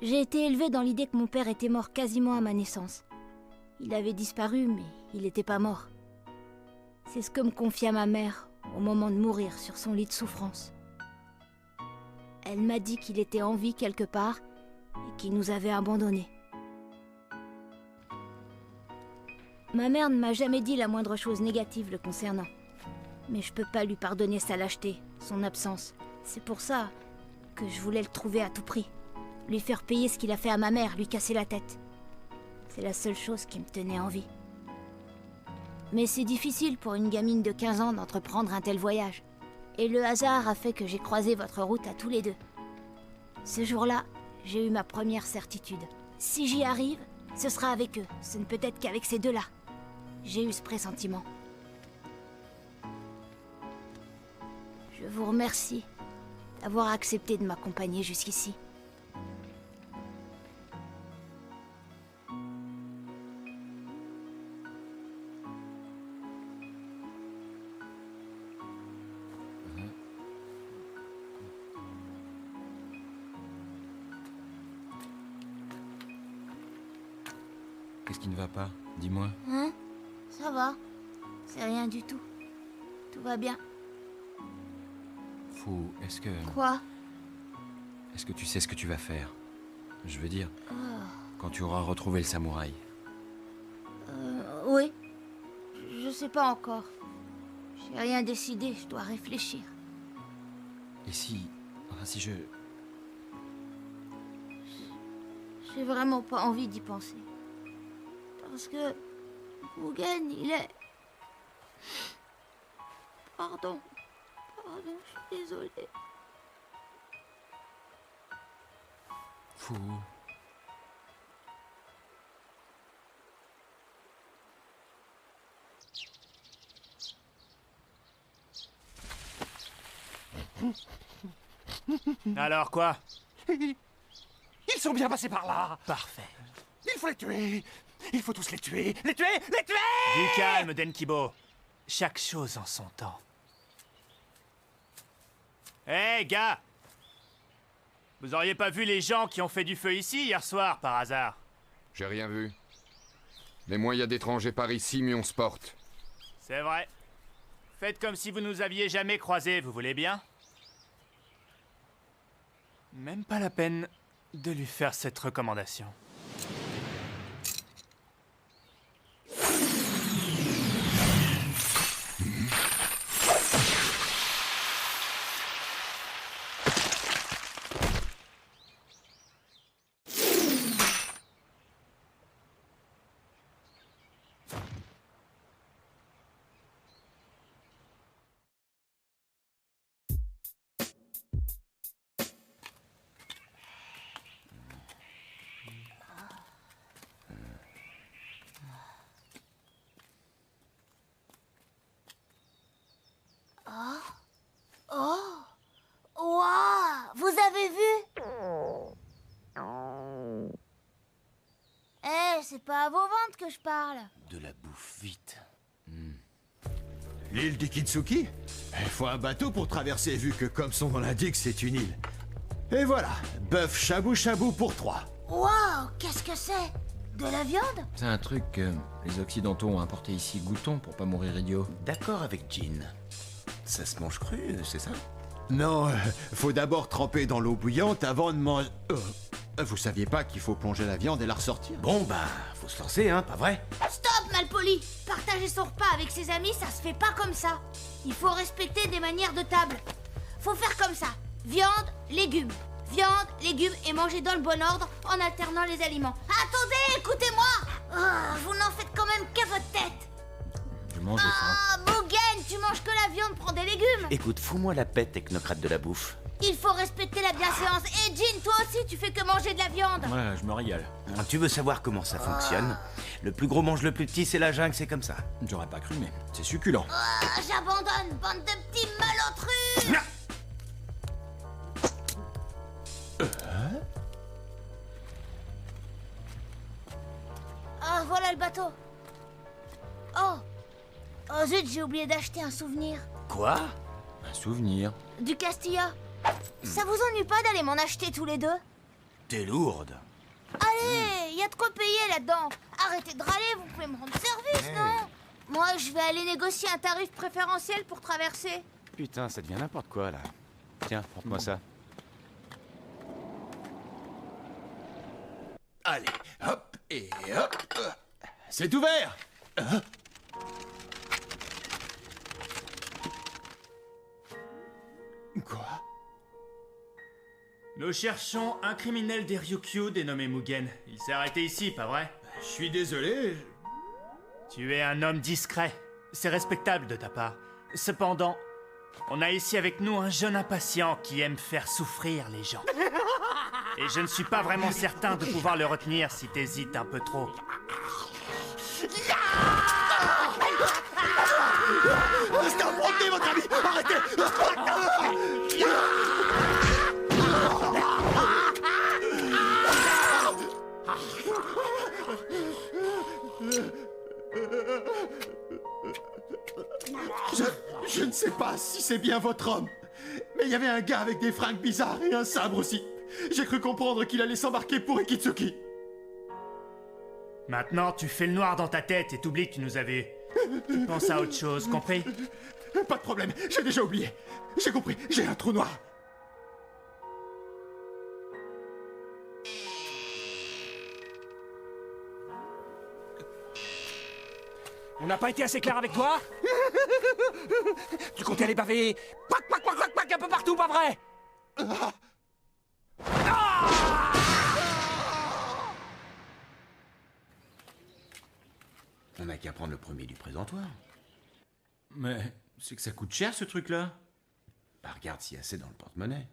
J'ai été élevée dans l'idée que mon père était mort quasiment à ma naissance. Il avait disparu, mais il n'était pas mort. C'est ce que me confia ma mère au moment de mourir sur son lit de souffrance. Elle m'a dit qu'il était en vie quelque part et qu'il nous avait abandonnés. Ma mère ne m'a jamais dit la moindre chose négative le concernant. Mais je peux pas lui pardonner sa lâcheté, son absence. C'est pour ça que je voulais le trouver à tout prix. Lui faire payer ce qu'il a fait à ma mère, lui casser la tête. C'est la seule chose qui me tenait en vie. Mais c'est difficile pour une gamine de 15 ans d'entreprendre un tel voyage. Et le hasard a fait que j'ai croisé votre route à tous les deux. Ce jour-là, j'ai eu ma première certitude. Si j'y arrive, ce sera avec eux. Ce ne peut être qu'avec ces deux-là. J'ai eu ce pressentiment. Je vous remercie d'avoir accepté de m'accompagner jusqu'ici. Qu'est-ce qui ne va pas? Dis-moi. Hein? Ça va. C'est rien du tout. Tout va bien. Fou, est-ce que... Quoi? Est-ce que tu sais ce que tu vas faire? Je veux dire, quand tu auras retrouvé le samouraï. Oui. Je sais pas encore. J'ai rien décidé, je dois réfléchir. Et si... Enfin, si je... J'ai vraiment pas envie d'y penser. Parce que... Mugen, il est... Pardon, je suis désolée. Fou. Alors quoi? Ils sont bien passés par là. Parfait. Il faut les tuer. Il faut tous les tuer. Les tuer. Les tuer. Du calme, Denkibo. Chaque chose en son temps. Hé, gars! Vous auriez pas vu les gens qui ont fait du feu ici hier soir, par hasard? J'ai rien vu. Les moyens d'étrangers par ici, mais on se porte. C'est vrai. Faites comme si vous nous aviez jamais croisés, vous voulez bien? Même pas la peine de lui faire cette recommandation. Waouh! Vous avez vu? C'est pas à vos ventes que je parle. De la bouffe, vite. L'île d'Ikitsuki? Il faut un bateau pour traverser, vu que, comme son nom l'indique, c'est une île. Et voilà, bœuf shabu-shabu pour 3. Waouh! Qu'est-ce que c'est? De la viande? C'est un truc que les Occidentaux ont importé ici goûton pour pas mourir idiot. D'accord avec Jean. Ça se mange cru, c'est ça? Non, faut d'abord tremper dans l'eau bouillante avant de manger... vous saviez pas qu'il faut plonger la viande et la ressortir? Bon, bah, faut se lancer, hein, pas vrai? Stop, malpoli! Partager son repas avec ses amis, ça se fait pas comme ça. Il faut respecter des manières de table. Faut faire comme ça. Viande, légumes. Viande, légumes et manger dans le bon ordre en alternant les aliments. Attendez, écoutez-moi! Vous n'en faites quand même qu'à votre tête. Je mange de faim. Mugen, tu manges que la viande, prends des légumes. Écoute, fous-moi la paix, technocrate de la bouffe. Il faut respecter la bienséance. Et Jean, toi aussi, tu fais que manger de la viande. Ouais, je me régale. Tu veux savoir comment ça fonctionne? Le plus gros mange le plus petit, c'est la jungle, c'est comme ça. J'aurais pas cru, mais c'est succulent. J'abandonne, bande de petits malotrus. Voilà le bateau. Oh zut, j'ai oublié d'acheter un souvenir. Quoi? Un souvenir. Du Castilla. Ça vous ennuie pas d'aller m'en acheter tous les deux? T'es lourde. Allez, y a de quoi payer là-dedans. Arrêtez de râler, vous pouvez me rendre service, non? Moi, je vais aller négocier un tarif préférentiel pour traverser. Putain, ça devient n'importe quoi, là. Tiens, porte-moi ça. Allez, hop, et hop. C'est ouvert. Quoi? Nous cherchons un criminel des Ryukyu dénommé Mugen. Il s'est arrêté ici, pas vrai? Je suis désolé. Tu es un homme discret. C'est respectable de ta part. Cependant, on a ici avec nous un jeune impatient qui aime faire souffrir les gens. Et je ne suis pas vraiment certain de pouvoir le retenir si t'hésites un peu trop. Stop, retenez votre ami. Arrêtez. Je ne sais pas si c'est bien votre homme, mais il y avait un gars avec des fringues bizarres et un sabre aussi. J'ai cru comprendre qu'il allait s'embarquer pour Ikitsuki. Maintenant, tu fais le noir dans ta tête et t'oublies que tu nous as vus. Tu penses à autre chose, compris? Pas de problème, j'ai déjà oublié. J'ai compris, j'ai un trou noir. On n'a pas été assez clair avec toi? Tu comptais aller baver un peu partout, pas vrai? On n'a qu'à prendre le premier du présentoir. Mais c'est que ça coûte cher, ce truc-là. Bah regarde s'il y a assez dans le porte-monnaie.